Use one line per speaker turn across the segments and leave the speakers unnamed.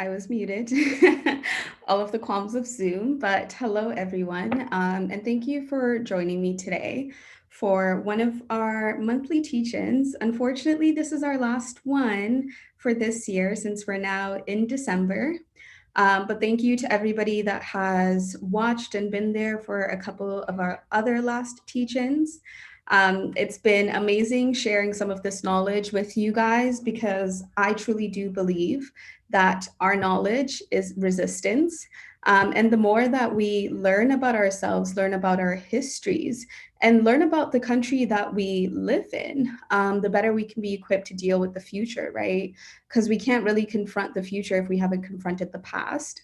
I was muted. All of the qualms of Zoom, but hello everyone, and thank you for joining me today for one of our monthly teach-ins. Unfortunately, this is our last one for this year since we're now in December. But thank you to everybody that has watched and been there for a couple of our other last teach-ins. It's been amazing sharing some of this knowledge with you guys because I truly do believe that our knowledge is resistance. And the more that we learn about ourselves, learn about our histories, and learn about the country that we live in, the better we can be equipped to deal with the future, right? Because we can't really confront the future if we haven't confronted the past.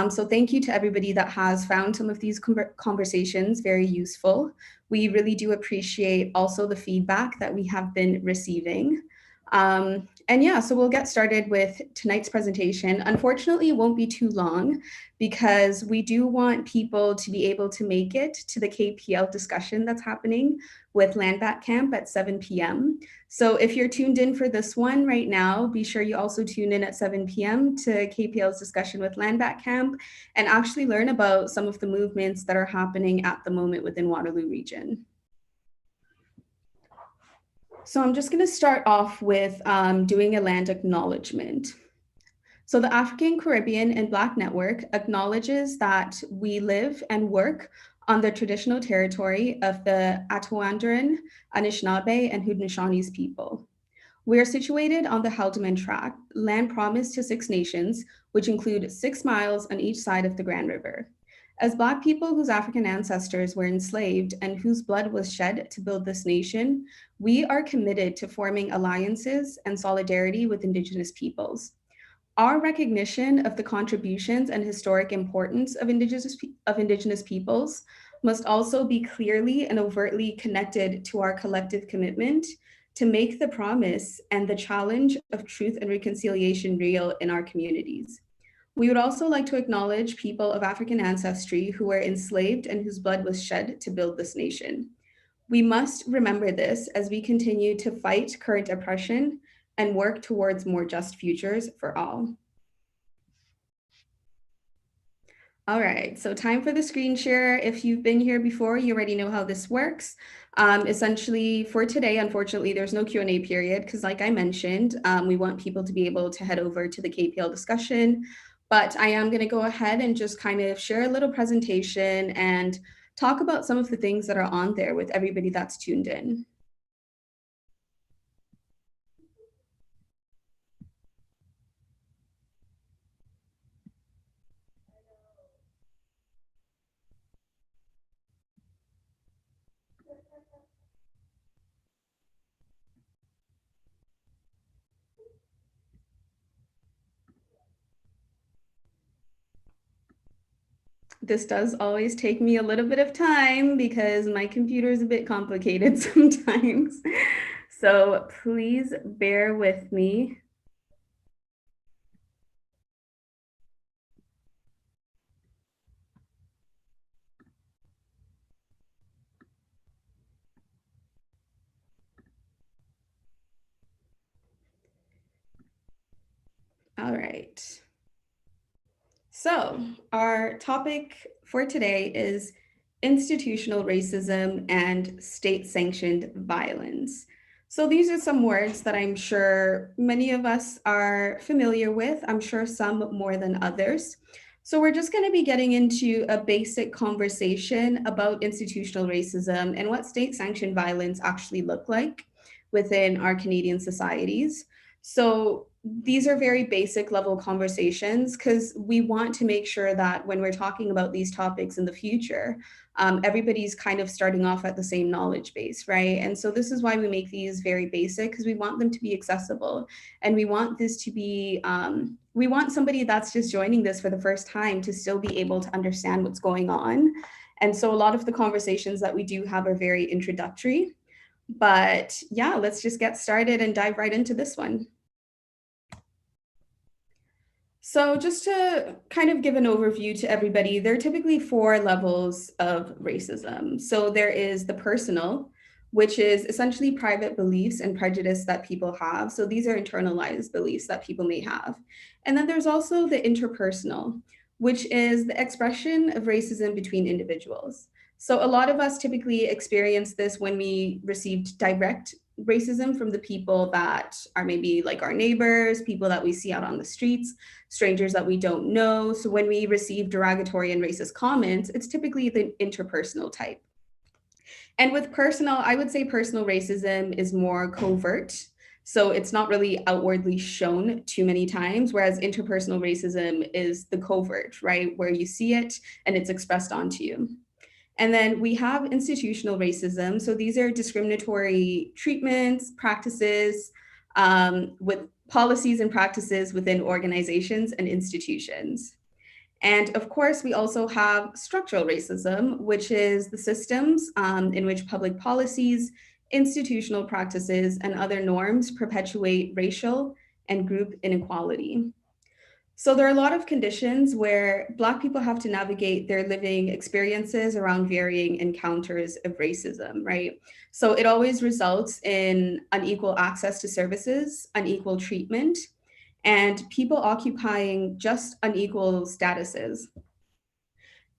So thank you to everybody that has found some of these conversations very useful. We really do appreciate also the feedback that we have been receiving. And yeah, so we'll get started with tonight's presentation. Unfortunately, it won't be too long because we do want people to be able to make it to the KPL discussion that's happening with Landback Camp at 7 p.m. So if you're tuned in for this one right now, be sure you also tune in at 7 p.m. to KPL's discussion with Landback Camp and actually learn about some of the movements that are happening at the moment within Waterloo Region. So I'm just going to start off with doing a land acknowledgement. So the African, Caribbean, and Black Network acknowledges that we live and work on the traditional territory of the Atawandran, Anishinaabe, and Haudenosaunee people. We are situated on the Haldimand Tract, land promised to 6 nations, which include 6 miles on each side of the Grand River. As Black people whose African ancestors were enslaved and whose blood was shed to build this nation, we are committed to forming alliances and solidarity with Indigenous peoples. Our recognition of the contributions and historic importance of Indigenous peoples must also be clearly and overtly connected to our collective commitment to make the promise and the challenge of truth and reconciliation real in our communities. We would also like to acknowledge people of African ancestry who were enslaved and whose blood was shed to build this nation. We must remember this as we continue to fight current oppression and work towards more just futures for all. All right, so time for the screen share. If you've been here before, you already know how this works. Essentially for today, unfortunately, there's no Q&A period because like I mentioned, we want people to be able to head over to the KPL discussion, but I am gonna go ahead and just kind of share a little presentation and talk about some of the things that are on there with everybody that's tuned in. This does always take me a little bit of time because my computer is a bit complicated sometimes. So please bear with me. All right. So our topic for today is institutional racism and state-sanctioned violence. So these are some words that I'm sure many of us are familiar with. I'm sure some more than others. So we're just going to be getting into a basic conversation about institutional racism and what state-sanctioned violence actually look like within our Canadian societies. So these are very basic level conversations because we want to make sure that when we're talking about these topics in the future, everybody's kind of starting off at the same knowledge base, right? And so this is why we make these very basic because we want them to be accessible and we want this to be, we want somebody that's just joining this for the first time to still be able to understand what's going on. And so a lot of the conversations that we do have are very introductory. But yeah, let's just get started and dive right into this one. So just to kind of give an overview to everybody, there are typically 4 levels of racism. So there is the personal, which is essentially private beliefs and prejudice that people have. So these are internalized beliefs that people may have. And then there's also the interpersonal, which is the expression of racism between individuals. So a lot of us typically experience this when we received direct racism from the people that are maybe like our neighbors, people that we see out on the streets, strangers that we don't know. So when we receive derogatory and racist comments, it's typically the interpersonal type. And with personal, I would say personal racism is more covert. So it's not really outwardly shown too many times, whereas interpersonal racism is the covert, right? Where you see it and it's expressed onto you. And then we have institutional racism. So these are discriminatory treatments, practices, with policies and practices within organizations and institutions. And of course, we also have structural racism, which is the systems in which public policies, institutional practices, and other norms perpetuate racial and group inequality. So there are a lot of conditions where Black people have to navigate their living experiences around varying encounters of racism, right? So it always results in unequal access to services, unequal treatment, and people occupying just unequal statuses.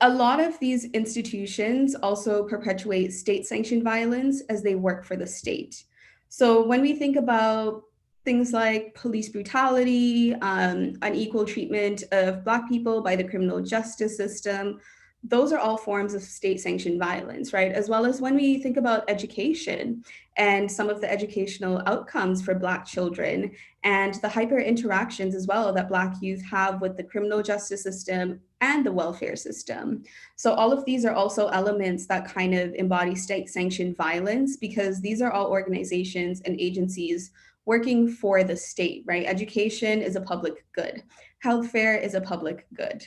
A lot of these institutions also perpetuate state sanctioned violence as they work for the state. So when we think about things like police brutality, unequal treatment of Black people by the criminal justice system, those are all forms of state sanctioned violence, right? As well as when we think about education and some of the educational outcomes for Black children and the hyper interactions as well that Black youth have with the criminal justice system and the welfare system. So all of these are also elements that kind of embody state sanctioned violence because these are all organizations and agencies working for the state, right? Education is a public good. Healthcare is a public good.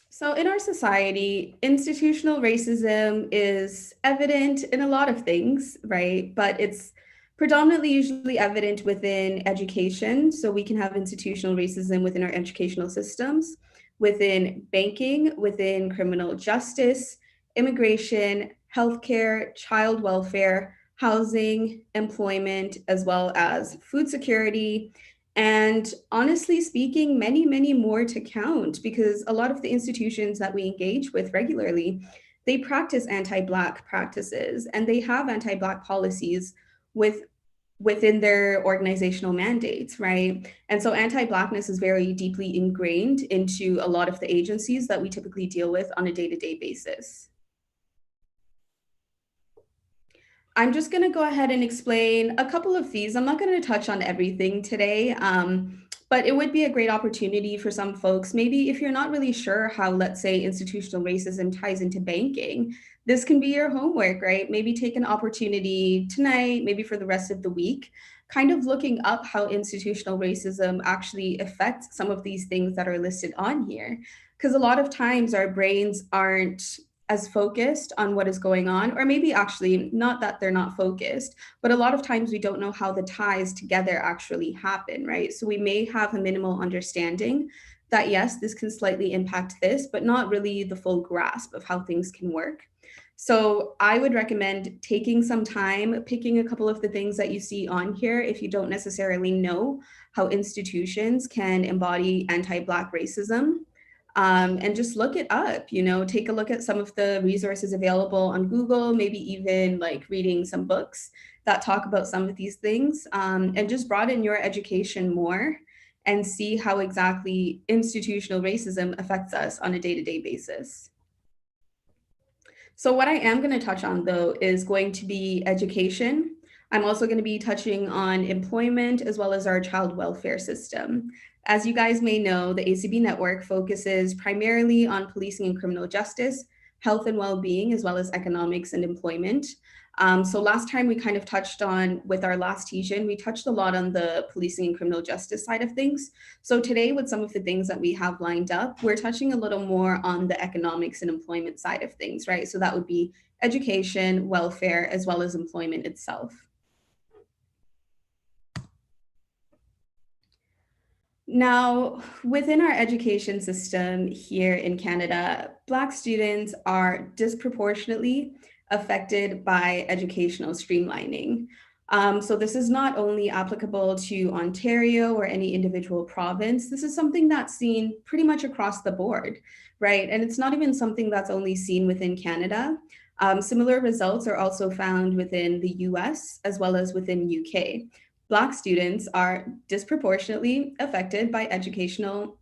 So, in our society, institutional racism is evident in a lot of things, right? But it's predominantly usually evident within education. So, we can have institutional racism within our educational systems, within banking, within criminal justice, immigration, healthcare, child welfare, housing, employment, as well as food security, and honestly speaking, many, many more to count because a lot of the institutions that we engage with regularly, they practice anti-Black practices and they have anti-Black policies with within their organizational mandates, right? And so anti-Blackness is very deeply ingrained into a lot of the agencies that we typically deal with on a day-to-day basis. I'm just going to go ahead and explain a couple of these. I'm not going to touch on everything today, but it would be a great opportunity for some folks. Maybe if you're not really sure how, let's say, institutional racism ties into banking, this can be your homework, right? Maybe take an opportunity tonight, maybe for the rest of the week, kind of looking up how institutional racism actually affects some of these things that are listed on here. Because a lot of times our brains aren't as focused on what is going on, or maybe actually not that they're not focused, but a lot of times we don't know how the ties together actually happen, right? So we may have a minimal understanding that yes, this can slightly impact this, but not really the full grasp of how things can work. So I would recommend taking some time, picking a couple of the things that you see on here if you don't necessarily know how institutions can embody anti-Black racism, and just look it up, take a look at some of the resources available on Google, maybe even like reading some books that talk about some of these things, and just broaden your education more and see how exactly institutional racism affects us on a day-to-day basis. So what I am going to touch on though is going to be education. I'm also going to be touching on employment as well as our child welfare system. As you guys may know, the ACB network focuses primarily on policing and criminal justice, health and well-being, as well as economics and employment. So last time we kind of touched on, with our last teach-in, we touched a lot on the policing and criminal justice side of things. So today, with some of the things that we have lined up, we're touching a little more on the economics and employment side of things, right? So that would be education, welfare, as well as employment itself. Now, within our education system here in Canada, Black students are disproportionately affected by educational streamlining. So, this is not only applicable to Ontario or any individual province, this is something that's seen pretty much across the board, right? And it's not even something that's only seen within Canada. Similar results are also found within the US as well as within UK. Black students are disproportionately affected by educational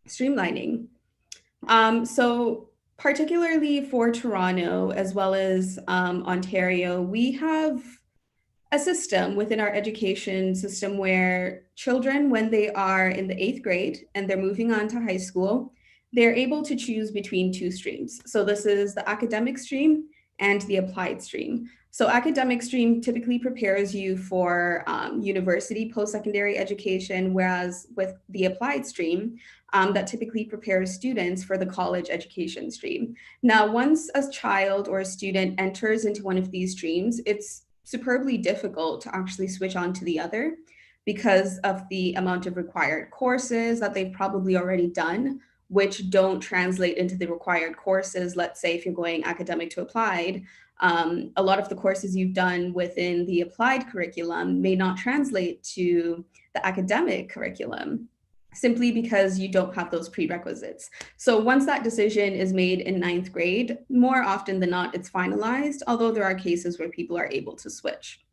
streamlining. So, particularly for Toronto as well as Ontario, we have a system within our education system where children, when they are in the eighth grade and they're moving on to high school, they're able to choose between two streams. So, this is the academic stream and the applied stream. So, academic stream typically prepares you for university post secondary education, whereas with the applied stream, that typically prepares students for the college education stream. Now, once a child or a student enters into one of these streams, it's superbly difficult to actually switch on to the other because of the amount of required courses that they've probably already done, which don't translate into the required courses. Let's say if you're going academic to applied, a lot of the courses you've done within the applied curriculum may not translate to the academic curriculum simply because you don't have those prerequisites. So once that decision is made in ninth grade, more often than not, it's finalized, although there are cases where people are able to switch.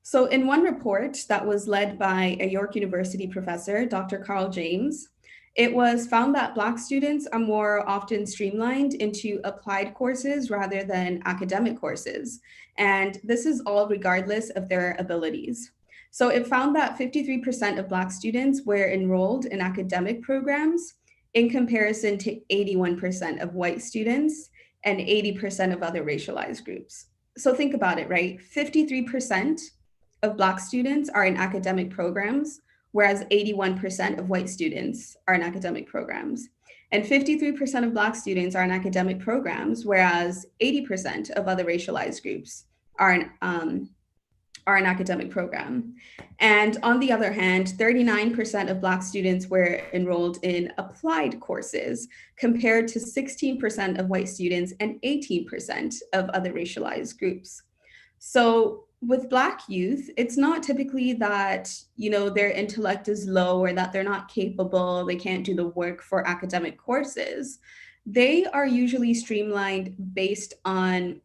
So in one report that was led by a York University professor, Dr. Carl James, it was found that Black students are more often streamlined into applied courses rather than academic courses. And this is all regardless of their abilities. So it found that 53% of Black students were enrolled in academic programs in comparison to 81% of white students and 80% of other racialized groups. So think about it, right? 53% of Black students are in academic programs, whereas 81% of white students are in academic programs. And 53% of Black students are in academic programs, whereas 80% of other racialized groups are in an academic program. And on the other hand, 39% of Black students were enrolled in applied courses compared to 16% of white students and 18% of other racialized groups. So with Black youth, it's not typically that, their intellect is low or that they're not capable, they can't do the work for academic courses. They are usually streamlined based on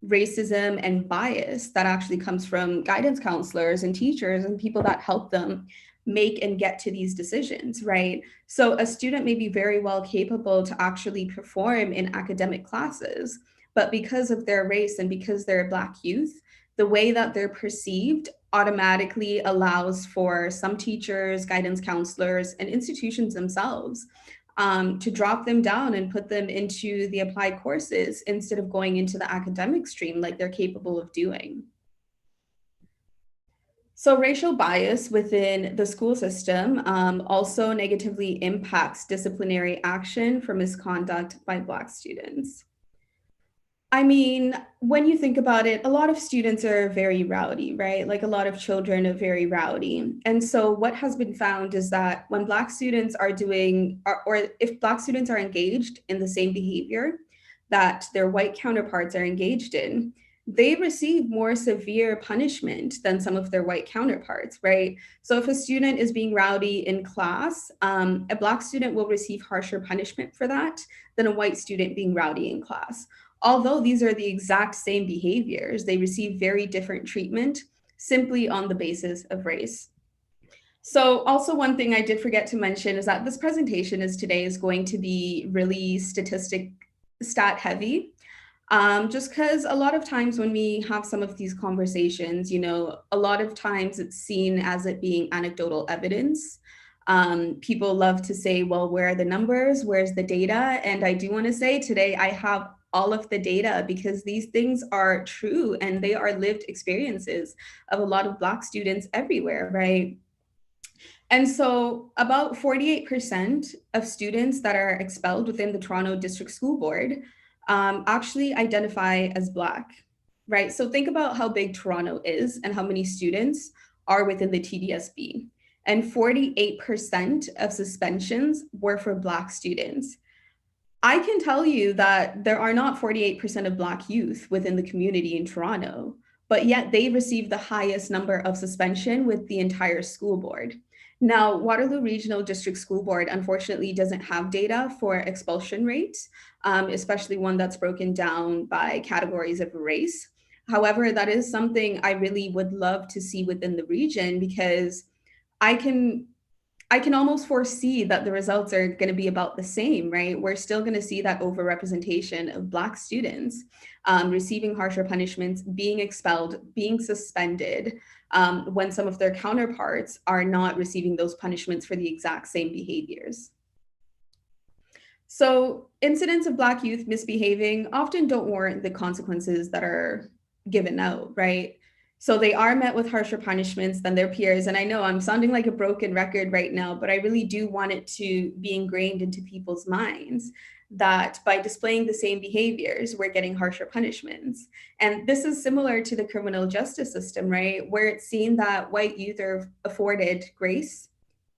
racism and bias that actually comes from guidance counselors and teachers and people that help them make and get to these decisions, right? So a student may be very well capable to actually perform in academic classes, but because of their race and because they're Black youth, the way that they're perceived automatically allows for some teachers, guidance counselors, and institutions themselves to drop them down and put them into the applied courses instead of going into the academic stream like they're capable of doing. So racial bias within the school system also negatively impacts disciplinary action for misconduct by Black students. I mean, when you think about it, a lot of students are very rowdy, right? Like a lot of children are very rowdy. And so what has been found is that when Black students are doing, or if Black students are engaged in the same behavior that their white counterparts are engaged in, they receive more severe punishment than some of their white counterparts, right? So if a student is being rowdy in class, a Black student will receive harsher punishment for that than a white student being rowdy in class. Although these are the exact same behaviors, they receive very different treatment simply on the basis of race. So also one thing I did forget to mention is that this presentation today is going to be really stat heavy. Just because a lot of times when we have some of these conversations, a lot of times it's seen as it being anecdotal evidence. People love to say, well, where are the numbers? Where's the data? And I do want to say today I have all of the data because these things are true and they are lived experiences of a lot of Black students everywhere, right? And so about 48% of students that are expelled within the Toronto District School Board actually identify as Black, right? So think about how big Toronto is and how many students are within the TDSB. and 48% of suspensions were for Black students. I can tell you that there are not 48% of Black youth within the community in Toronto, but yet they receive the highest number of suspension with the entire school board. Now, Waterloo Regional District School Board unfortunately doesn't have data for expulsion rates, especially one that's broken down by categories of race. However, that is something I really would love to see within the region because I can I can almost foresee that the results are going to be about the same, right? We're still going to see that overrepresentation of Black students receiving harsher punishments, being expelled, being suspended, when some of their counterparts are not receiving those punishments for the exact same behaviors. So, incidents of Black youth misbehaving often don't warrant the consequences that are given out, right? So, they are met with harsher punishments than their peers. And I know I'm sounding like a broken record right now, but I really do want it to be ingrained into people's minds that by displaying the same behaviors, we're getting harsher punishments. And this is similar to the criminal justice system, right? Where it's seen that white youth are afforded grace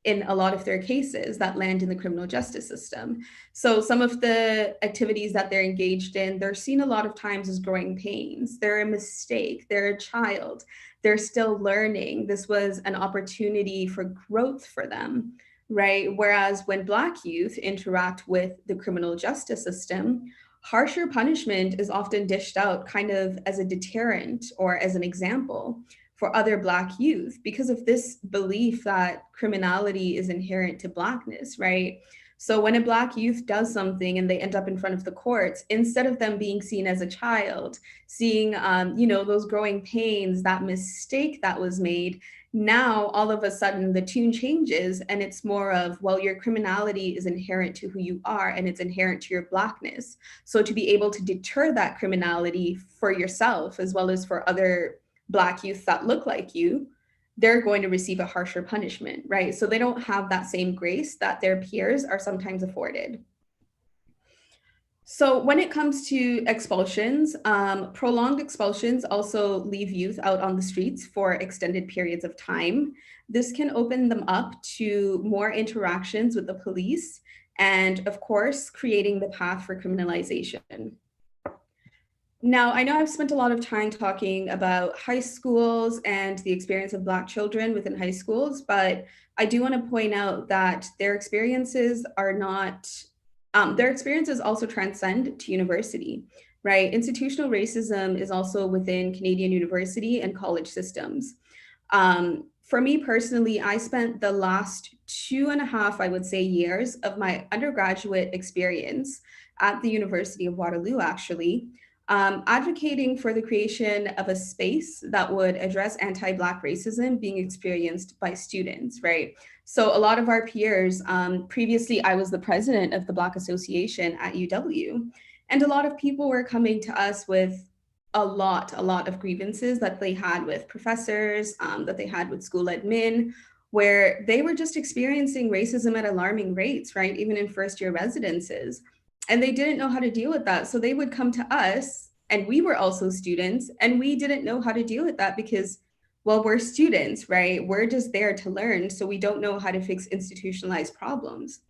in a lot of their cases that land in the criminal justice system. So some of the activities that they're engaged in, they're seen a lot of times as growing pains. They're a mistake, they're a child, they're still learning. This was an opportunity for growth for them, right? Whereas when Black youth interact with the criminal justice system, harsher punishment is often dished out kind of as a deterrent or as an example for other Black youth because of this belief that criminality is inherent to Blackness, right? So when a Black youth does something and they end up in front of the courts, instead of them being seen as a child, seeing, those growing pains, that mistake that was made, now all of a sudden the tune changes and it's more of, well, your criminality is inherent to who you are and it's inherent to your Blackness. So to be able to deter that criminality for yourself as well as for other Black youth that look like you, they're going to receive a harsher punishment, right? So they don't have that same grace that their peers are sometimes afforded. So when it comes to expulsions, prolonged expulsions also leave youth out on the streets for extended periods of time. This can open them up to more interactions with the police and, of course, creating the path for criminalization. Now, I know I've spent a lot of time talking about high schools and the experience of Black children within high schools, but I do want to point out that their experiences are not, their experiences also transcend to university, right? Institutional racism is also within Canadian university and college systems. For me personally, I spent the last 2.5, I would say, years of my undergraduate experience at the University of Waterloo, actually, advocating for the creation of a space that would address anti-Black racism being experienced by students, right? So a lot of our peers, previously I was the president of the Black Association at UW, and a lot of people were coming to us with a lot of grievances that they had with professors, that they had with school admin, where they were just experiencing racism at alarming rates, right? Even in first year residences. And they didn't know how to deal with that. So they would come to us, and we were also students, and we didn't know how to deal with that because, well, we're students, right? We're just there to learn. So we don't know how to fix institutionalized problems.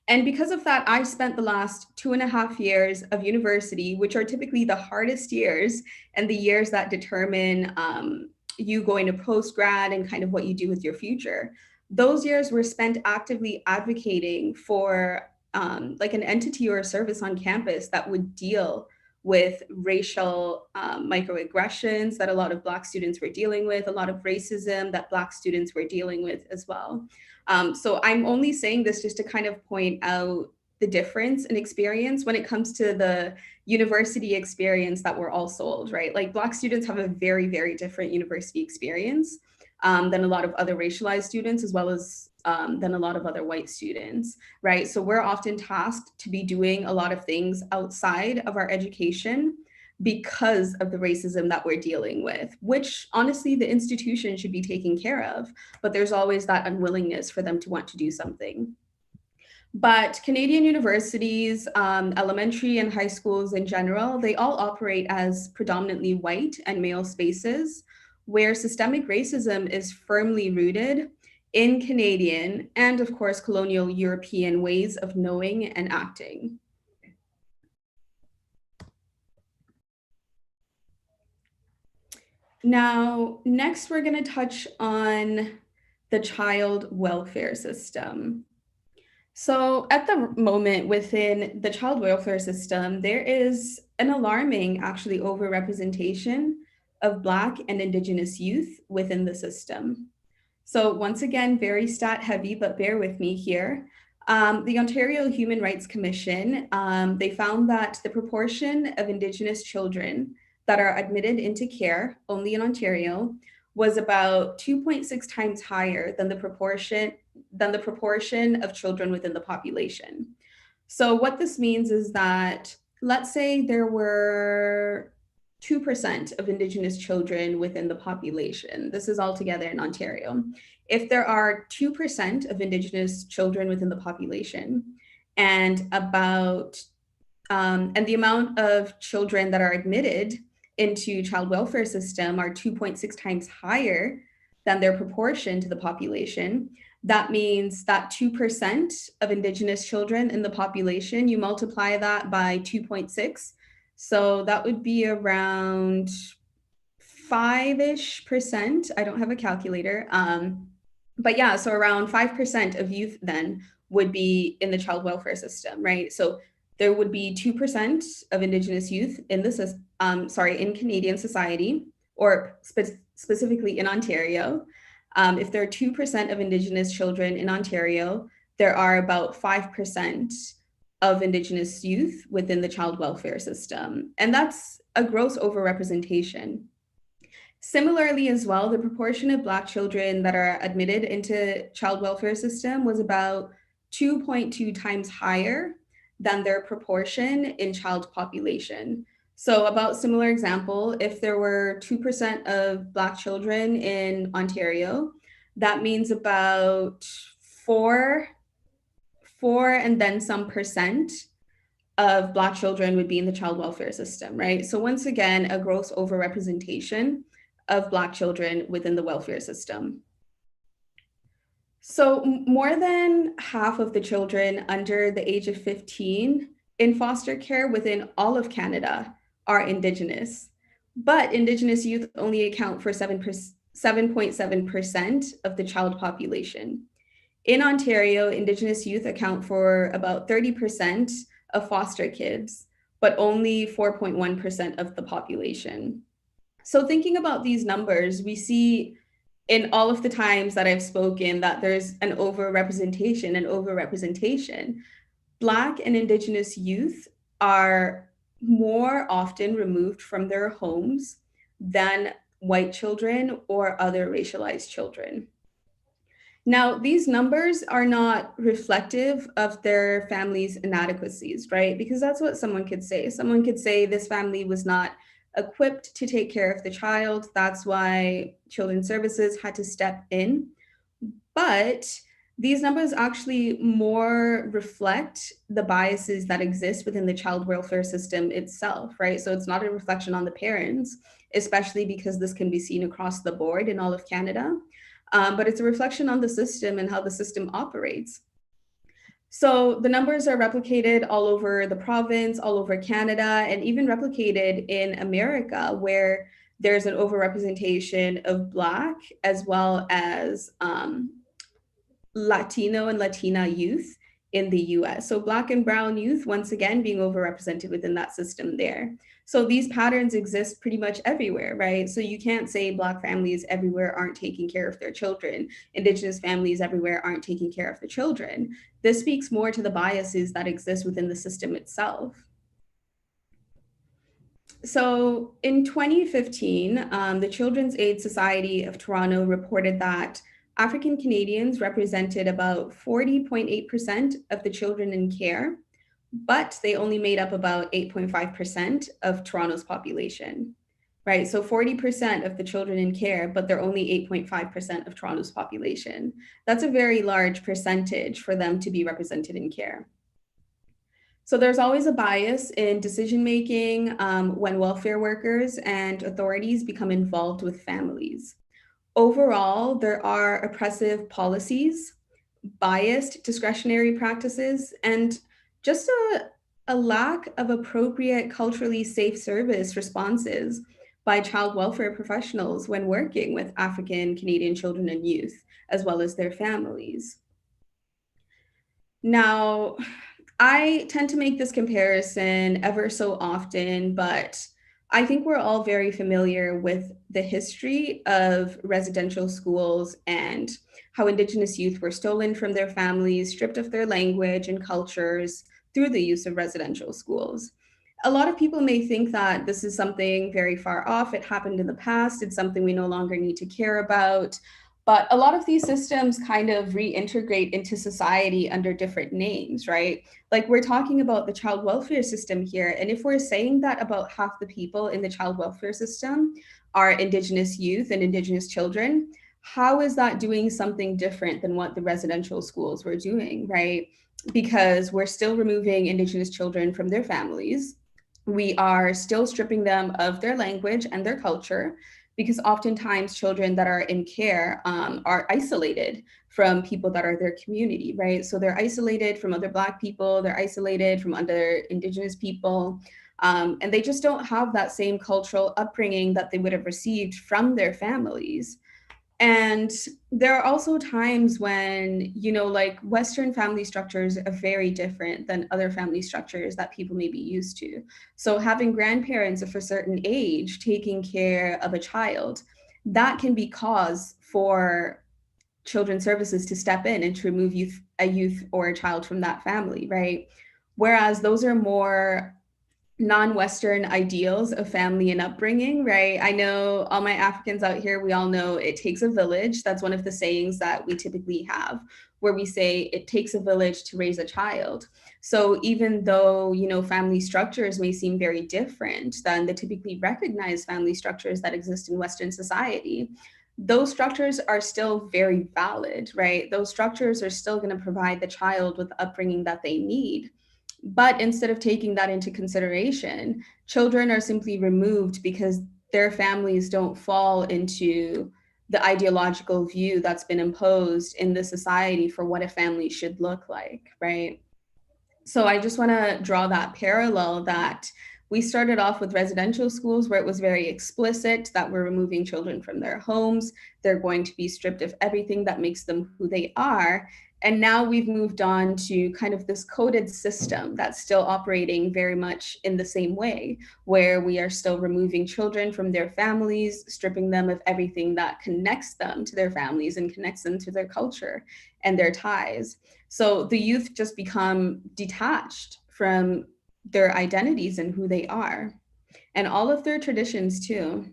And because of that, I spent the last 2.5 years of university, which are typically the hardest years and the years that determine you going to post-grad and kind of what you do with your future. Those years were spent actively advocating for like an entity or a service on campus that would deal with racial microaggressions that a lot of Black students were dealing with, a lot of racism that Black students were dealing with as well. So I'm only saying this just to kind of point out the difference in experience when it comes to the university experience that we're all sold, right? Like Black students have a very, very different university experience than a lot of other racialized students, as well as than a lot of other white students, right? So we're often tasked to be doing a lot of things outside of our education because of the racism that we're dealing with, which honestly the institution should be taking care of, but there's always that unwillingness for them to want to do something. But Canadian universities, elementary and high schools in general, they all operate as predominantly white and male spaces where systemic racism is firmly rooted in Canadian, and of course, colonial European ways of knowing and acting. Now, next, we're going to touch on the child welfare system. So, at the moment within the child welfare system, there is an alarming, actually, overrepresentation of Black and Indigenous youth within the system. So, once again, very stat heavy, but bear with me here. The Ontario Human Rights Commission, they found that the proportion of Indigenous children that are admitted into care only in Ontario was about 2.6 times higher than the proportion of children within the population. So what this means is that, let's say there were 2% of Indigenous children within the population. This is altogether in Ontario. If there are 2% of Indigenous children within the population, and and the amount of children that are admitted into child welfare system are 2.6 times higher than their proportion to the population, that means that 2% of Indigenous children in the population, you multiply that by 2.6. So that would be around 5-ish percent. I don't have a calculator. But yeah, so around 5% of youth then would be in the child welfare system, right? So there would be 2% of Indigenous youth in in Canadian society, or specifically in Ontario. If there are 2% of Indigenous children in Ontario, there are about 5% of Indigenous youth within the child welfare system. And that's a gross overrepresentation. Similarly, as well, the proportion of Black children that are admitted into child welfare system was about 2.2 times higher than their proportion in child population. So about similar example, if there were 2% of Black children in Ontario, that means about four and then some percent of Black children would be in the child welfare system, right? So once again, a gross overrepresentation of Black children within the welfare system. So more than half of the children under the age of 15 in foster care within all of Canada are Indigenous, but Indigenous youth only account for 7.7% of the child population. In Ontario, Indigenous youth account for about 30% of foster kids, but only 4.1% of the population. So thinking about these numbers, we see in all of the times that I've spoken that there's an overrepresentation. Black and Indigenous youth are more often removed from their homes than white children or other racialized children. Now, these numbers are not reflective of their family's inadequacies, right? Because that's what someone could say. Someone could say this family was not equipped to take care of the child. That's why Children's Services had to step in. But these numbers actually more reflect the biases that exist within the child welfare system itself, right? So it's not a reflection on the parents, especially because this can be seen across the board in all of Canada. But it's a reflection on the system and how the system operates. So the numbers are replicated all over the province, all over Canada, and even replicated in America, where there's an overrepresentation of Black as well as Latino and Latina youth in the US. So Black and Brown youth, once again, being overrepresented within that system there. So these patterns exist pretty much everywhere, right? So you can't say Black families everywhere aren't taking care of their children. Indigenous families everywhere aren't taking care of the children. This speaks more to the biases that exist within the system itself. So in 2015, the Children's Aid Society of Toronto reported that African Canadians represented about 40.8% of the children in care, but they only made up about 8.5% of Toronto's population, right? So 40% of the children in care, but they're only 8.5% of Toronto's population. That's a very large percentage for them to be represented in care. So there's always a bias in decision-making when welfare workers and authorities become involved with families. Overall, there are oppressive policies, biased discretionary practices, and just a lack of appropriate culturally safe service responses by child welfare professionals when working with African Canadian children and youth, as well as their families. Now, I tend to make this comparison ever so often, but I think we're all very familiar with the history of residential schools and how Indigenous youth were stolen from their families, stripped of their language and cultures through the use of residential schools. A lot of people may think that this is something very far off. It happened in the past. It's something we no longer need to care about. But a lot of these systems kind of reintegrate into society under different names, right? Like we're talking about the child welfare system here. And if we're saying that about half the people in the child welfare system are Indigenous youth and Indigenous children, how is that doing something different than what the residential schools were doing, right? Because we're still removing Indigenous children from their families. We are still stripping them of their language and their culture, because oftentimes children that are in care are isolated from people that are their community, right? So they're isolated from other Black people, they're isolated from other Indigenous people, and they just don't have that same cultural upbringing that they would have received from their families. And there are also times when, like Western family structures are very different than other family structures that people may be used to. So having grandparents of a certain age taking care of a child, that can be cause for children's services to step in and to remove a youth or a child from that family, right? Whereas those are more non-Western ideals of family and upbringing, right? I know all my Africans out here, we all know it takes a village. That's one of the sayings that we typically have, where we say it takes a village to raise a child. So even though, family structures may seem very different than the typically recognized family structures that exist in Western society, those structures are still very valid, right? Those structures are still going to provide the child with the upbringing that they need. But instead of taking that into consideration, children are simply removed because their families don't fall into the ideological view that's been imposed in the society for what a family should look like, right? So I just want to draw that parallel that we started off with residential schools where it was very explicit that we're removing children from their homes. They're going to be stripped of everything that makes them who they are. And now we've moved on to kind of this coded system that's still operating very much in the same way, where we are still removing children from their families, stripping them of everything that connects them to their families and connects them to their culture and their ties. So the youth just become detached from their identities and who they are, and all of their traditions too.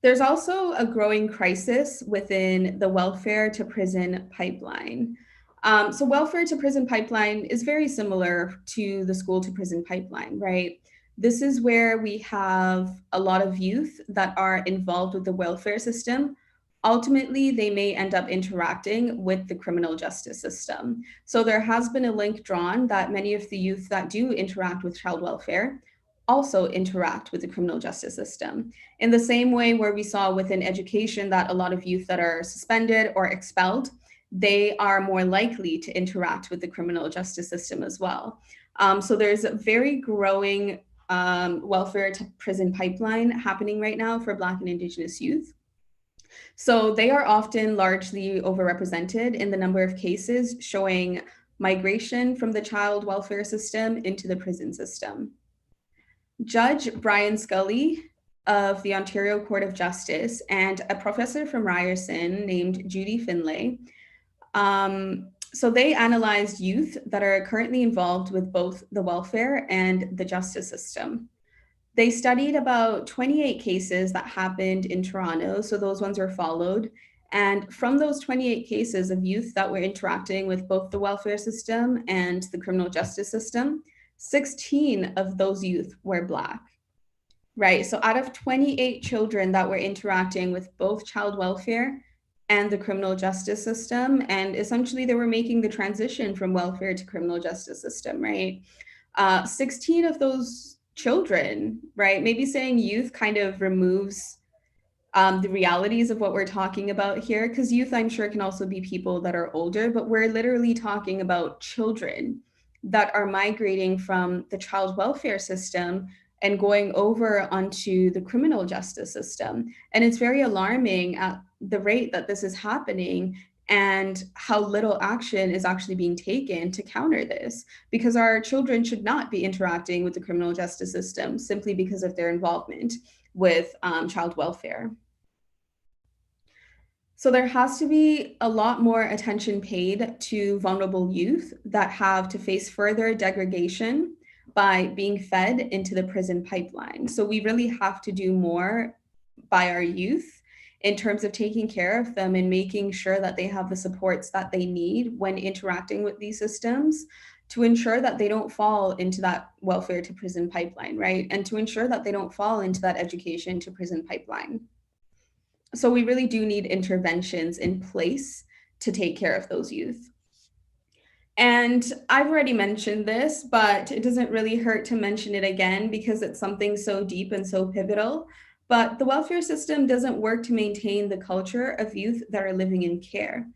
There's also a growing crisis within the welfare to prison pipeline. So, welfare to prison pipeline is very similar to the school to prison pipeline, right? This is where we have a lot of youth that are involved with the welfare system. Ultimately, they may end up interacting with the criminal justice system. So, there has been a link drawn that many of the youth that do interact with child welfare also interact with the criminal justice system in the same way where we saw within education that a lot of youth that are suspended or expelled, they are more likely to interact with the criminal justice system as well. So there's a very growing welfare to prison pipeline happening right now for Black and Indigenous youth. So they are often largely overrepresented in the number of cases showing migration from the child welfare system into the prison system. Judge Brian Scully of the Ontario Court of Justice and a professor from Ryerson named Judy Finlay. So they analyzed youth that are currently involved with both the welfare and the justice system. They studied about 28 cases that happened in Toronto, so those ones were followed. And from those 28 cases of youth that were interacting with both the welfare system and the criminal justice system, 16 of those youth were Black, right? So out of 28 children that were interacting with both child welfare and the criminal justice system, and essentially they were making the transition from welfare to criminal justice system, right? 16 of those children, right? Maybe saying youth kind of removes the realities of what we're talking about here, because youth, I'm sure, can also be people that are older, but we're literally talking about children that are migrating from the child welfare system and going over onto the criminal justice system. And it's very alarming at the rate that this is happening and how little action is actually being taken to counter this, because our children should not be interacting with the criminal justice system simply because of their involvement with child welfare. So there has to be a lot more attention paid to vulnerable youth that have to face further degradation by being fed into the prison pipeline. So we really have to do more by our youth in terms of taking care of them and making sure that they have the supports that they need when interacting with these systems, to ensure that they don't fall into that welfare to prison pipeline, right? And to ensure that they don't fall into that education to prison pipeline. So we really do need interventions in place to take care of those youth. And I've already mentioned this, but it doesn't really hurt to mention it again because it's something so deep and so pivotal. But the welfare system doesn't work to maintain the culture of youth that are living in care.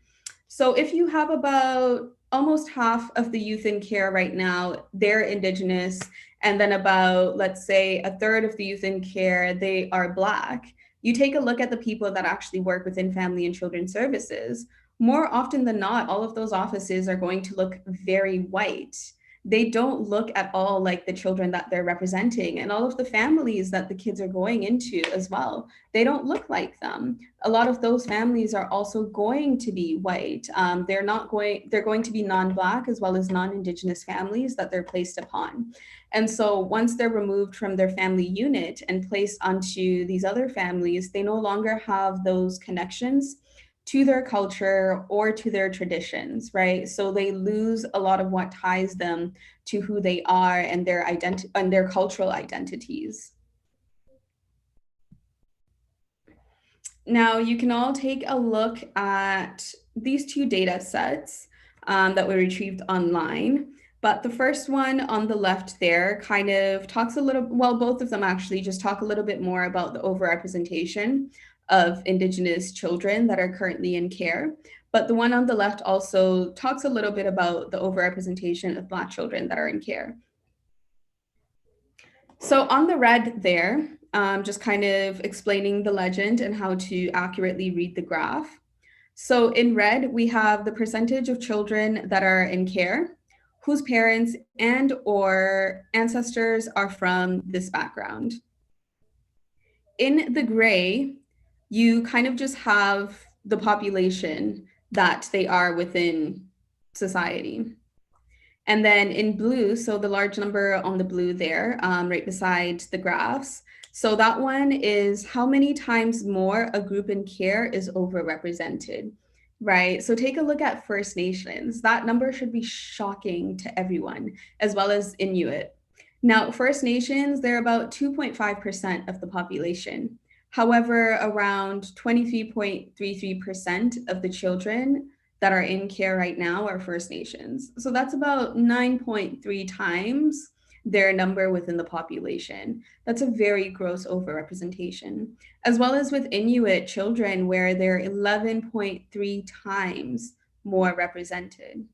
So if you have about almost half of the youth in care right now, they're Indigenous, and then about, let's say, a third of the youth in care, they are Black. You take a look at the people that actually work within family and children's services. More often than not, all of those offices are going to look very white. They don't look at all like the children that they're representing, and all of the families that the kids are going into as well. They don't look like them. A lot of those families are also going to be white. They're going to be non-Black as well as non-Indigenous families that they're placed upon. And so once they're removed from their family unit and placed onto these other families, they no longer have those connections to their culture or to their traditions, right? So they lose a lot of what ties them to who they are and their identity and their cultural identities. Now, you can all take a look at these two data sets that we retrieved online. But the first one on the left there kind of talks a little, well, both of them actually just talk a little bit more about the overrepresentation of Indigenous children that are currently in care. But the one on the left also talks a little bit about the overrepresentation of Black children that are in care. So on the red there, just kind of explaining the legend and how to accurately read the graph. So in red, we have the percentage of children that are in care, whose parents and or ancestors are from this background. In the gray, you kind of just have the population that they are within society. And then in blue, so the large number on the blue there, right beside the graphs. So that one is how many times more a group in care is overrepresented, right? So take a look at First Nations. That number should be shocking to everyone, as well as Inuit. Now, First Nations, they're about 2.5% of the population. However, around 23.33% of the children that are in care right now are First Nations. So that's about 9.3 times their number within the population. That's a very gross overrepresentation, as well as with Inuit children, where they're 11.3 times more represented.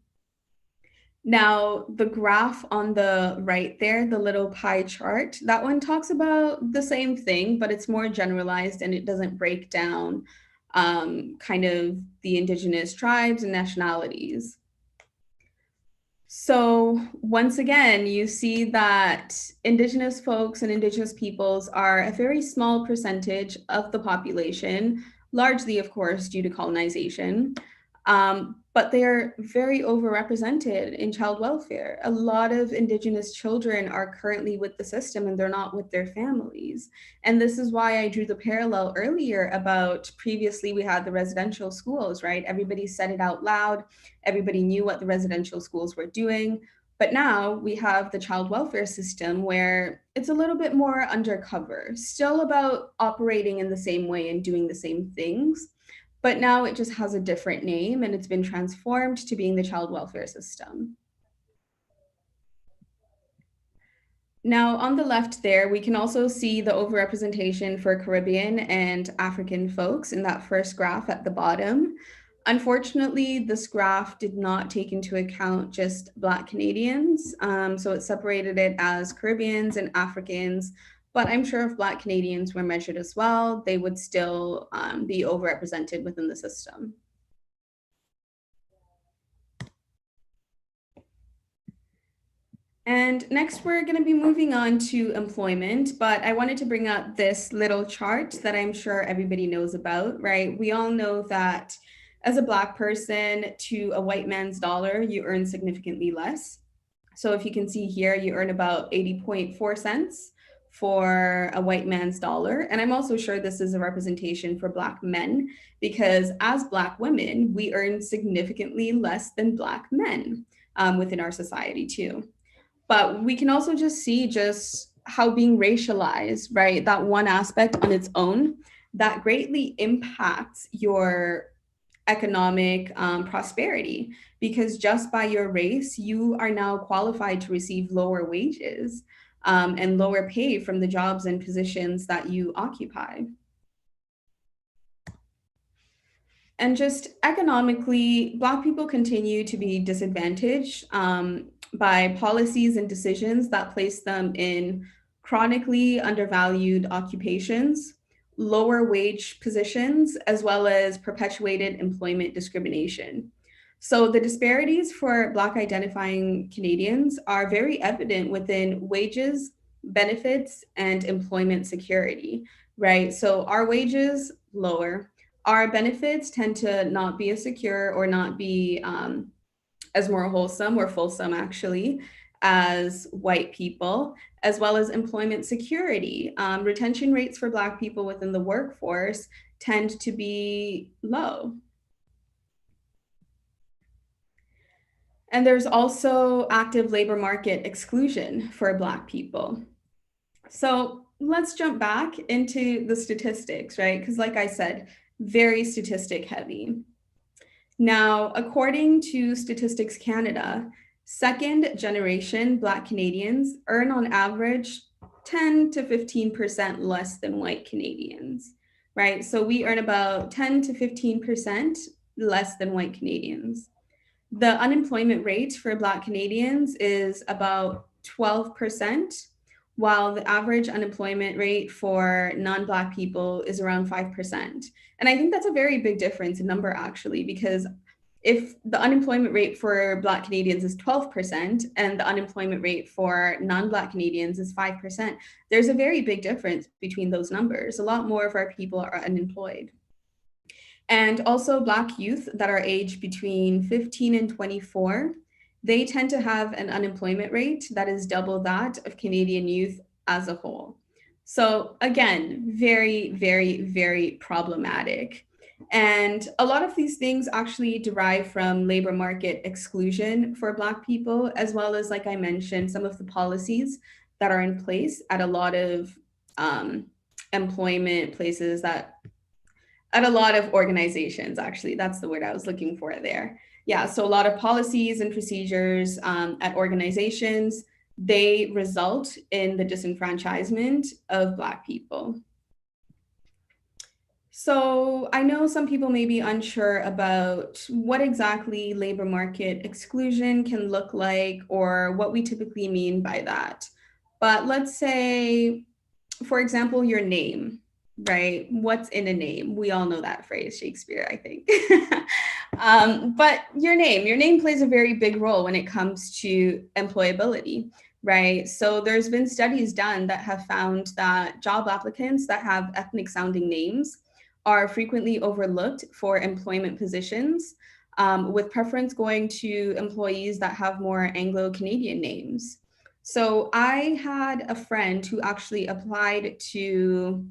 Now, the graph on the right there, the little pie chart, that one talks about the same thing, but it's more generalized and it doesn't break down kind of the Indigenous tribes and nationalities. So once again, you see that Indigenous folks and Indigenous peoples are a very small percentage of the population, largely, of course, due to colonization. But they're very overrepresented in child welfare. A lot of Indigenous children are currently with the system and they're not with their families. And this is why I drew the parallel earlier about previously we had the residential schools, right? Everybody said it out loud. Everybody knew what the residential schools were doing. But now we have the child welfare system where it's a little bit more undercover, still about operating in the same way and doing the same things. But now it just has a different name and it's been transformed to being the child welfare system. Now, on the left there, we can also see the overrepresentation for Caribbean and African folks in that first graph at the bottom. Unfortunately, this graph did not take into account just Black Canadians. So it separated it as Caribbeans and Africans. But I'm sure if Black Canadians were measured as well, they would still be overrepresented within the system. And next, we're going to be moving on to employment, but I wanted to bring up this little chart that I'm sure everybody knows about, right? We all know that as a Black person to a white man's dollar, you earn significantly less. So if you can see here, you earn about 80.4 cents for a white man's dollar. And I'm also sure this is a representation for Black men, because as Black women, we earn significantly less than Black men within our society too. But we can also just see just how being racialized, right? That one aspect on its own that greatly impacts your economic prosperity, because just by your race, you are now qualified to receive lower wages and lower pay from the jobs and positions that you occupy. And just economically, Black people continue to be disadvantaged by policies and decisions that place them in chronically undervalued occupations, lower wage positions, as well as perpetuated employment discrimination. So the disparities for Black identifying Canadians are very evident within wages, benefits, and employment security, right? So our wages lower, our benefits tend to not be as secure or not be as more wholesome or fulsome, actually, as white people, as well as employment security. Retention rates for Black people within the workforce tend to be low. And there's also active labor market exclusion for Black people. So let's jump back into the statistics, right? Because, like I said, very statistic heavy. Now, according to Statistics Canada, second generation Black Canadians earn on average 10 to 15% less than white Canadians, right? So we earn about 10 to 15% less than white Canadians. The unemployment rate for Black Canadians is about 12%, while the average unemployment rate for non Black people is around 5%. And I think that's a very big difference in number, actually, because if the unemployment rate for Black Canadians is 12% and the unemployment rate for non Black Canadians is 5%, there's a very big difference between those numbers. A lot more of our people are unemployed. And also Black youth that are aged between 15 and 24, they tend to have an unemployment rate that is double that of Canadian youth as a whole. So again, very, very, very problematic. And a lot of these things actually derive from labor market exclusion for Black people, as well as, like I mentioned, some of the policies that are in place at a lot of employment places that at a lot of organizations, actually. That's the word I was looking for there. Yeah, so a lot of policies and procedures at organizations, they result in the disenfranchisement of Black people. So I know some people may be unsure about what exactly labor market exclusion can look like or what we typically mean by that. But let's say, for example, your name, right? What's in a name? We all know that phrase, Shakespeare, I think. But your name plays a very big role when it comes to employability, right? So there's been studies done that have found that job applicants that have ethnic sounding names are frequently overlooked for employment positions, with preference going to employees that have more Anglo-Canadian names. So I had a friend who actually applied to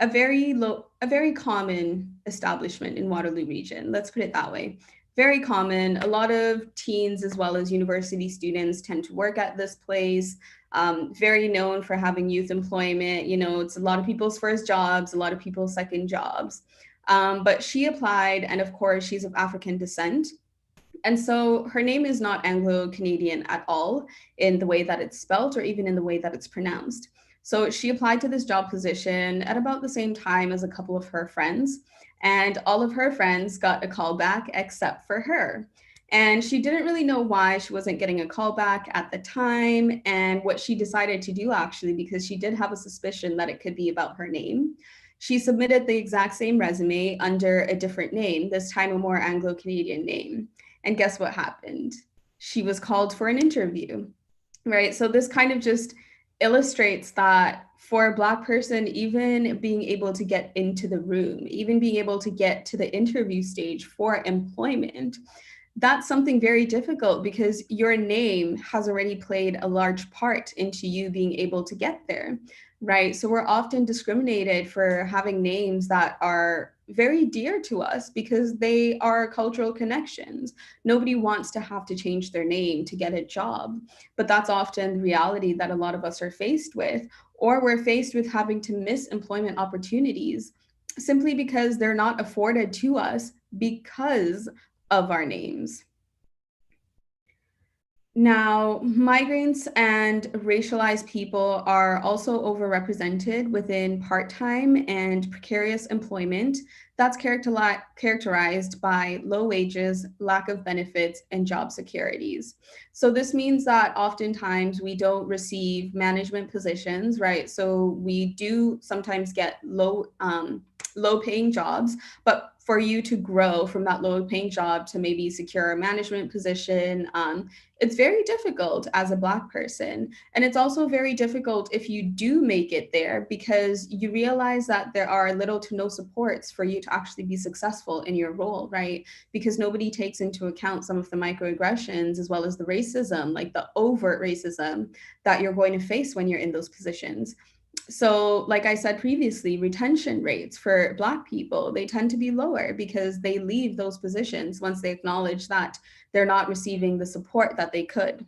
a very common establishment in Waterloo region. Let's put it that way. Very common. A lot of teens as well as university students tend to work at this place. Very known for having youth employment. You know, it's a lot of people's first jobs, a lot of people's second jobs. But she applied, and of course, she's of African descent. And so her name is not Anglo-Canadian at all in the way that it's spelt or even in the way that it's pronounced. So she applied to this job position at about the same time as a couple of her friends, and all of her friends got a call back except for her. And she didn't really know why she wasn't getting a call back at the time, and what she decided to do actually, because she did have a suspicion that it could be about her name. She submitted the exact same resume under a different name, this time a more Anglo-Canadian name. And guess what happened? She was called for an interview, right? So this kind of just illustrates that for a Black person, even being able to get into the room, even being able to get to the interview stage for employment, that's something very difficult because your name has already played a large part into you being able to get there, right? So we're often discriminated for having names that are very dear to us because they are cultural connections. Nobody wants to have to change their name to get a job, but that's often the reality that a lot of us are faced with, or we're faced with having to miss employment opportunities simply because they're not afforded to us because of our names. Now, migrants and racialized people are also overrepresented within part time and precarious employment that's characterized by low wages, lack of benefits, and job securities. So, this means that oftentimes we don't receive management positions, right? So, we do sometimes get low paying jobs, but for you to grow from that low paying job to maybe secure a management position, it's very difficult as a Black person. And it's also very difficult if you do make it there because you realize that there are little to no supports for you to actually be successful in your role, right? Because nobody takes into account some of the microaggressions as well as the racism, like the overt racism that you're going to face when you're in those positions. So, like I said previously, retention rates for Black people, they tend to be lower because they leave those positions once they acknowledge that they're not receiving the support that they could.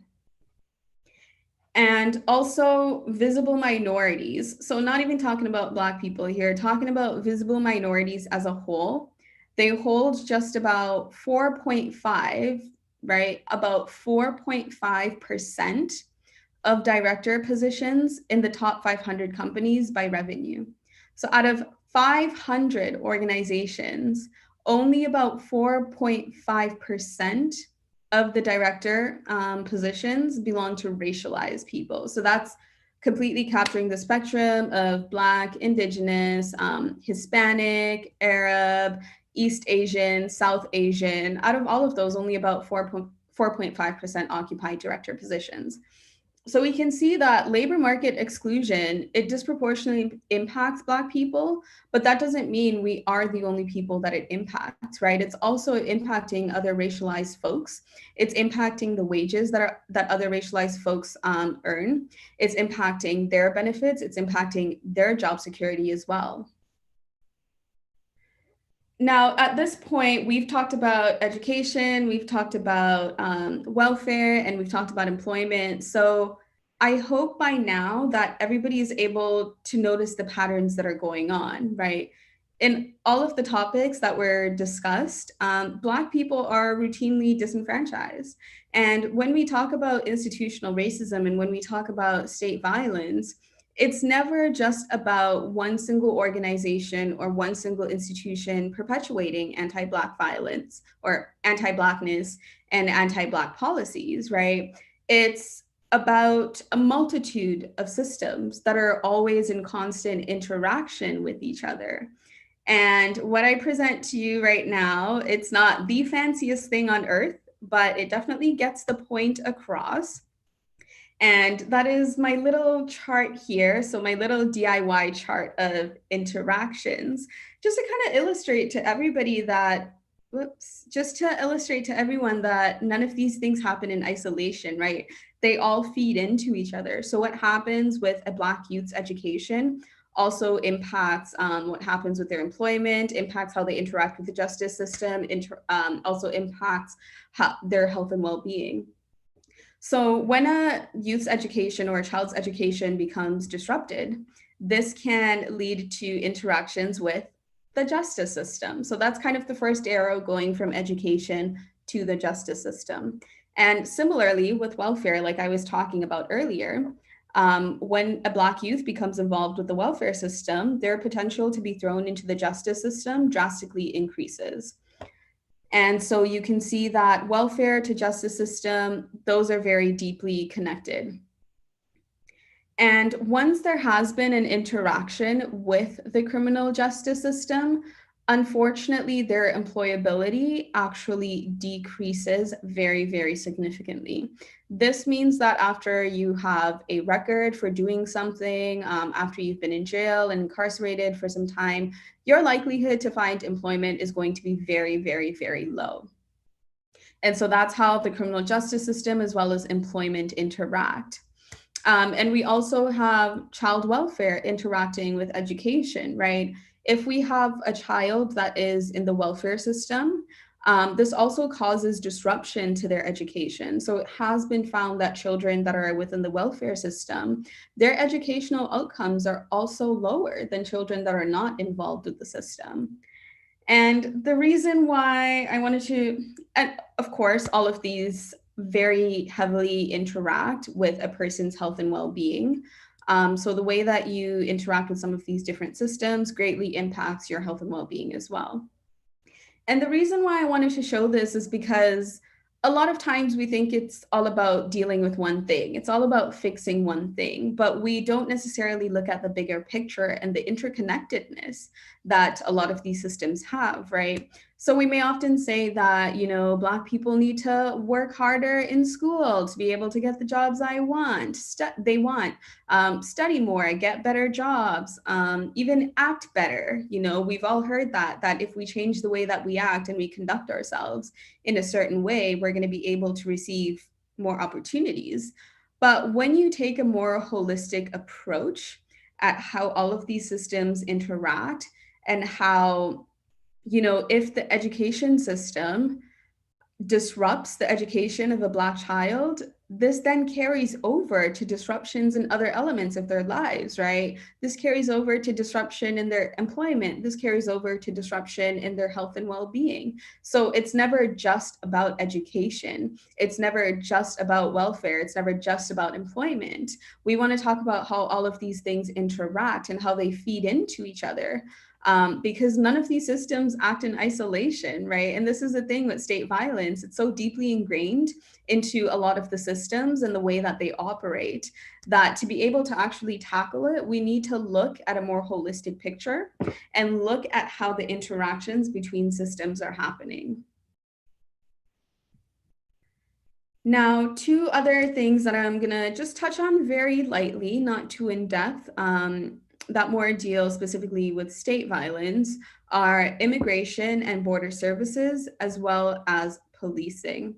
And also visible minorities. So, not even talking about Black people here, talking about visible minorities as a whole, they hold just about 4.5, right? About 4.5% of director positions in the top 500 companies by revenue. So out of 500 organizations, only about 4.5% of the director positions belong to racialized people. So that's completely capturing the spectrum of Black, Indigenous, Hispanic, Arab, East Asian, South Asian. Out of all of those, only about 4.5% occupy director positions. So we can see that labor market exclusion, it disproportionately impacts Black people, but that doesn't mean we are the only people that it impacts, right? It's also impacting other racialized folks. It's impacting the wages that other racialized folks earn. It's impacting their benefits. It's impacting their job security as well. Now, at this point, we've talked about education, we've talked about welfare, and we've talked about employment. So I hope by now that everybody is able to notice the patterns that are going on, right? In all of the topics that were discussed, Black people are routinely disenfranchised. And when we talk about institutional racism and when we talk about state violence, it's never just about one single organization or one single institution perpetuating anti-Black violence or anti-Blackness and anti-Black policies, right? It's about a multitude of systems that are always in constant interaction with each other. And what I present to you right now, it's not the fanciest thing on earth, but it definitely gets the point across. And that is my little chart here. So my little DIY chart of interactions, just to kind of illustrate to everybody that, just to illustrate to everyone that none of these things happen in isolation, right? They all feed into each other. So what happens with a Black youth's education also impacts what happens with their employment, impacts how they interact with the justice system, also impacts their health and well-being. So when a youth's education or a child's education becomes disrupted, this can lead to interactions with the justice system. So that's kind of the first arrow going from education to the justice system. And similarly with welfare, like I was talking about earlier, when a Black youth becomes involved with the welfare system, their potential to be thrown into the justice system drastically increases. And so you can see that welfare to justice system, those are very deeply connected. And once there has been an interaction with the criminal justice system, unfortunately, their employability actually decreases very, very significantly. This means that after you have a record for doing something, after you've been in jail and incarcerated for some time, your likelihood to find employment is going to be very, very, very low. And so that's how the criminal justice system as well as employment interact. And we also have child welfare interacting with education, right? If we have a child that is in the welfare system, this also causes disruption to their education. So it has been found that children that are within the welfare system, their educational outcomes are also lower than children that are not involved with the system. And the reason why I wanted to, and of course, all of these very heavily interact with a person's health and well being. So the way that you interact with some of these different systems greatly impacts your health and well being as well. And the reason why I wanted to show this is because a lot of times we think it's all about dealing with one thing. It's all about fixing one thing, but we don't necessarily look at the bigger picture and the interconnectedness that a lot of these systems have, right? So we may often say that, Black people need to work harder in school to be able to get the jobs they want, study more, get better jobs, even act better. We've all heard that if we change the way that we act and we conduct ourselves in a certain way, we're going to be able to receive more opportunities. But when you take a more holistic approach at how all of these systems interact and how, if the education system disrupts the education of a Black child, this then carries over to disruptions in other elements of their lives, right? This carries over to disruption in their employment. This carries over to disruption in their health and well-being. So it's never just about education. It's never just about welfare. It's never just about employment. We want to talk about how all of these things interact and how they feed into each other. Because none of these systems act in isolation, right? And this is the thing with state violence. It's so deeply ingrained into a lot of the systems and the way that they operate that to be able to actually tackle it, we need to look at a more holistic picture and look at how the interactions between systems are happening. Now, two other things that I'm gonna just touch on very lightly, not too in depth, that more deal specifically with state violence are immigration and border services, as well as policing.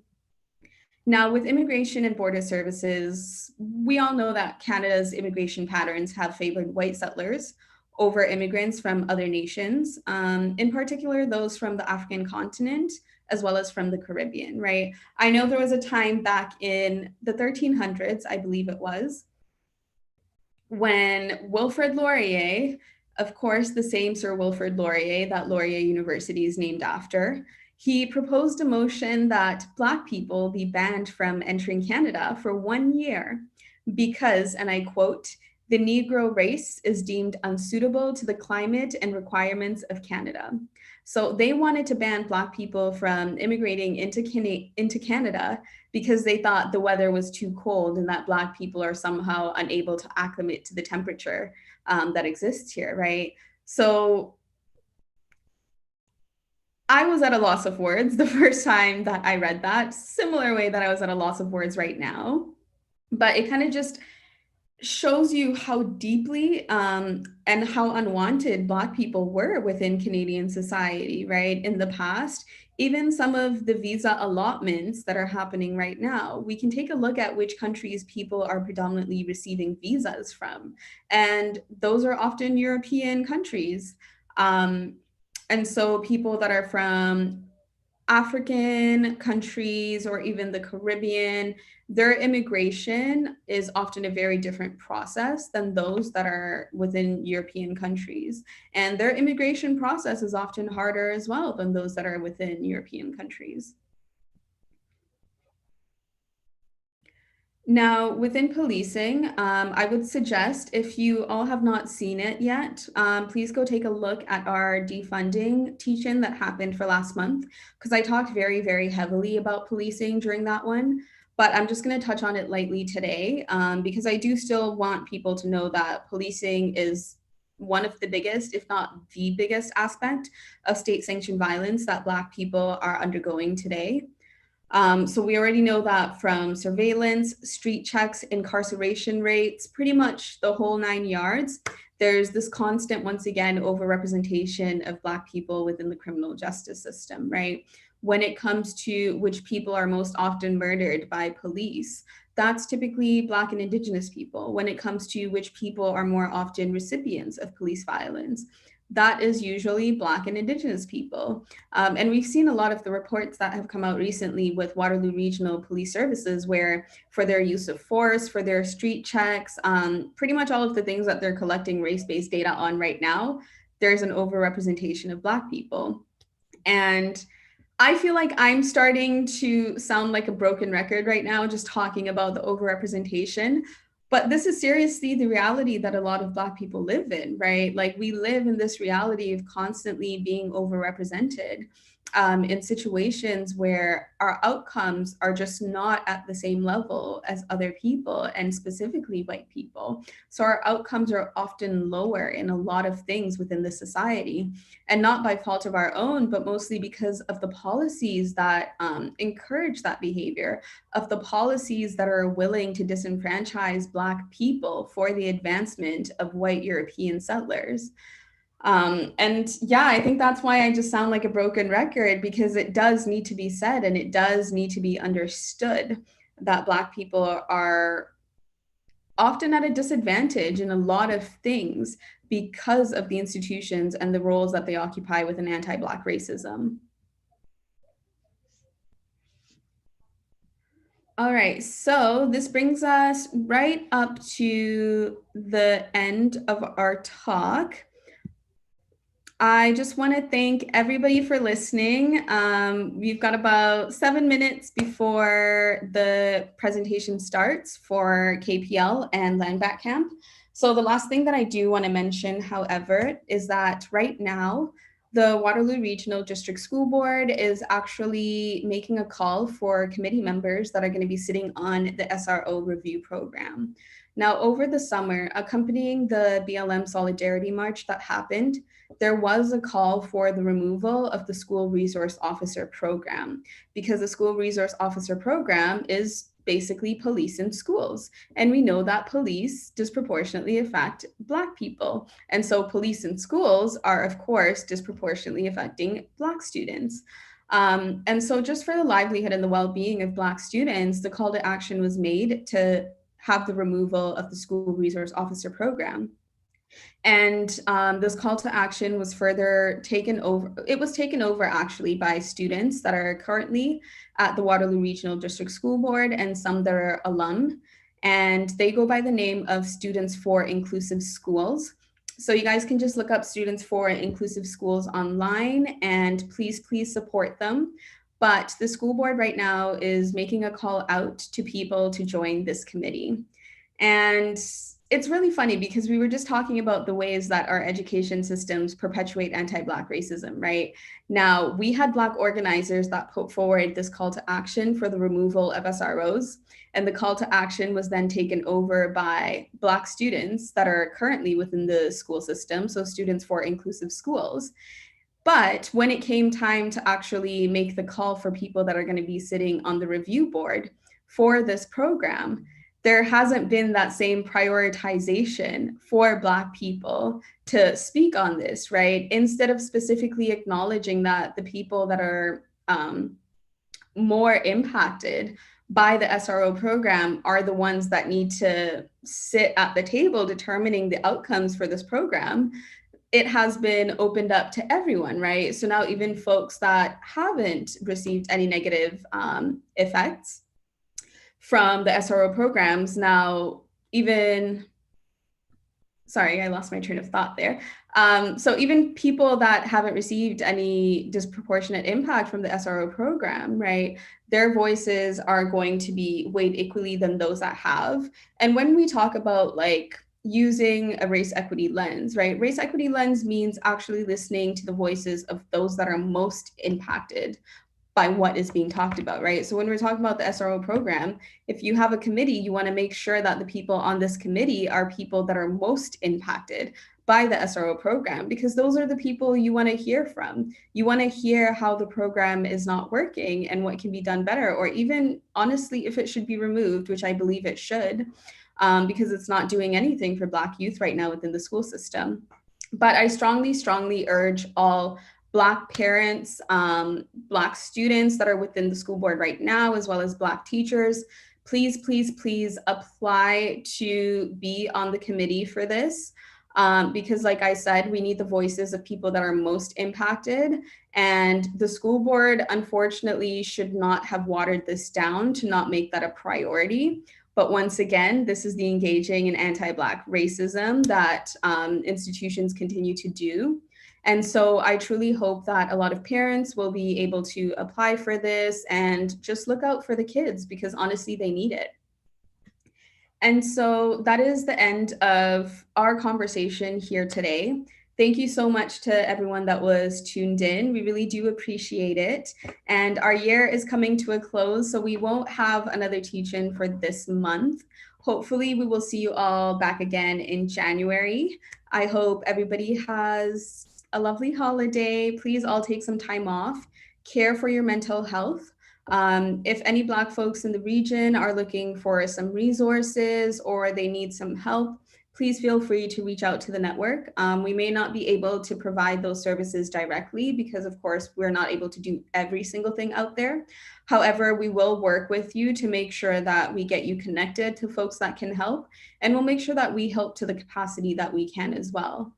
Now, with immigration and border services, we all know that Canada's immigration patterns have favored white settlers over immigrants from other nations, in particular those from the African continent, as well as from the Caribbean, right? I know there was a time back in the 1300s, I believe it was, when Wilfrid Laurier, of course, the same Sir Wilfrid Laurier that Laurier University is named after, he proposed a motion that Black people be banned from entering Canada for 1 year because, and I quote, the Negro race is deemed unsuitable to the climate and requirements of Canada. So they wanted to ban Black people from immigrating into Canada because they thought the weather was too cold and that Black people are somehow unable to acclimate to the temperature that exists here, right? So I was at a loss of words the first time that I read that, similar way that I was at a loss of words right now. But it kind of just shows you how deeply and how unwanted Black people were within Canadian society, right? In the past, even some of the visa allotments that are happening right now, we can take a look at which countries people are predominantly receiving visas from. And those are often European countries. And so people that are from African countries or even the Caribbean, their immigration is often a very different process than those that are within European countries. And their immigration process is often harder as well than those that are within European countries. Now, within policing, I would suggest if you all have not seen it yet, please go take a look at our defunding teach-in that happened for last month, because I talked very, very heavily about policing during that one. But I'm just going to touch on it lightly today, because I do still want people to know that policing is one of the biggest, if not the biggest aspect of state-sanctioned violence that Black people are undergoing today. So we already know that from surveillance, street checks, incarceration rates, pretty much the whole 9 yards, there's this constant, once again, overrepresentation of Black people within the criminal justice system, right? When it comes to which people are most often murdered by police, that's typically Black and Indigenous people. When it comes to which people are more often recipients of police violence, that is usually Black and Indigenous people. And we've seen a lot of the reports that have come out recently with Waterloo Regional Police Services, where for their use of force, for their street checks, pretty much all of the things that they're collecting race-based data on right now, there's an overrepresentation of Black people. And I feel like I'm starting to sound like a broken record right now, just talking about the overrepresentation. But this is seriously the reality that a lot of Black people live in, right? Like we live in this reality of constantly being overrepresented in situations where our outcomes are just not at the same level as other people, and specifically white people. So our outcomes are often lower in a lot of things within the society, and not by fault of our own, but mostly because of the policies that encourage that behavior, of the policies that are willing to disenfranchise Black people for the advancement of white European settlers. And yeah, I think that's why I just sound like a broken record, because it does need to be said and it does need to be understood that Black people are often at a disadvantage in a lot of things because of the institutions and the roles that they occupy within anti-Black racism. All right, so this brings us right up to the end of our talk. I just want to thank everybody for listening. We've got about 7 minutes before the presentation starts for KPL and Land Back Camp. So the last thing that I do want to mention, however, is that right now, the Waterloo Regional District School Board is actually making a call for committee members that are going to be sitting on the SRO review program. Now, over the summer, accompanying the BLM Solidarity March that happened, there was a call for the removal of the school resource officer program, because the school resource officer program is basically police in schools. And we know that police disproportionately affect Black people. And so police in schools are, of course, disproportionately affecting Black students. And so just for the livelihood and the well-being of Black students, the call to action was made to have the removal of the school resource officer program. And this call to action was further taken over. It was taken over actually by students that are currently at the Waterloo Regional District School Board and some that are alum. And they go by the name of Students for Inclusive Schools. So you guys can just look up Students for Inclusive Schools online, and please support them. But the school board right now is making a call out to people to join this committee. And it's really funny because we were just talking about the ways that our education systems perpetuate anti-Black racism, right? Now, we had Black organizers that put forward this call to action for the removal of SROs, and the call to action was then taken over by Black students that are currently within the school system, so Students for Inclusive Schools. But when it came time to actually make the call for people that are going to be sitting on the review board for this program, there hasn't been that same prioritization for Black people to speak on this, right? Instead of specifically acknowledging that the people that are more impacted by the SRO program are the ones that need to sit at the table determining the outcomes for this program, it has been opened up to everyone, right? So now even folks that haven't received any negative effects from the SRO programs now even sorry, I lost my train of thought there. So even people that haven't received any disproportionate impact from the SRO program, right? Their voices are going to be weighed equally than those that have. And when we talk about like using a race equity lens, right? Race equity lens means actually listening to the voices of those that are most impacted by what is being talked about, right? So when we're talking about the SRO program, if you have a committee, you want to make sure that the people on this committee are people that are most impacted by the SRO program, because those are the people you want to hear from. You want to hear how the program is not working and what can be done better, or even honestly, if it should be removed, which I believe it should, because it's not doing anything for Black youth right now within the school system. But I strongly, strongly urge all Black parents, Black students that are within the school board right now, as well as Black teachers, please, please, please apply to be on the committee for this. Because, like I said, we need the voices of people that are most impacted. And the school board, unfortunately, should not have watered this down to not make that a priority. But once again, this is the engaging in anti-Black racism that institutions continue to do. And so I truly hope that a lot of parents will be able to apply for this and just look out for the kids, because honestly, they need it. And so that is the end of our conversation here today. Thank you so much to everyone that was tuned in. We really do appreciate it. And our year is coming to a close, so we won't have another teach-in for this month. Hopefully, we will see you all back again in January. I hope everybody has a lovely holiday. Please all take some time off, care for your mental health. If any Black folks in the region are looking for some resources or they need some help, please feel free to reach out to the network. We may not be able to provide those services directly because, of course, we're not able to do every single thing out there. However, we will work with you to make sure that we get you connected to folks that can help, and we'll make sure that we help to the capacity that we can as well.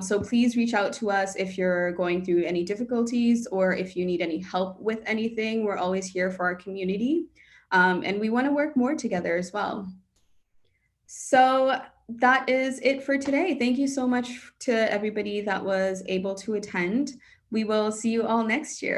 So please reach out to us if you're going through any difficulties or if you need any help with anything. We're always here for our community, and we want to work more together as well. So that is it for today. Thank you so much to everybody that was able to attend. We will see you all next year.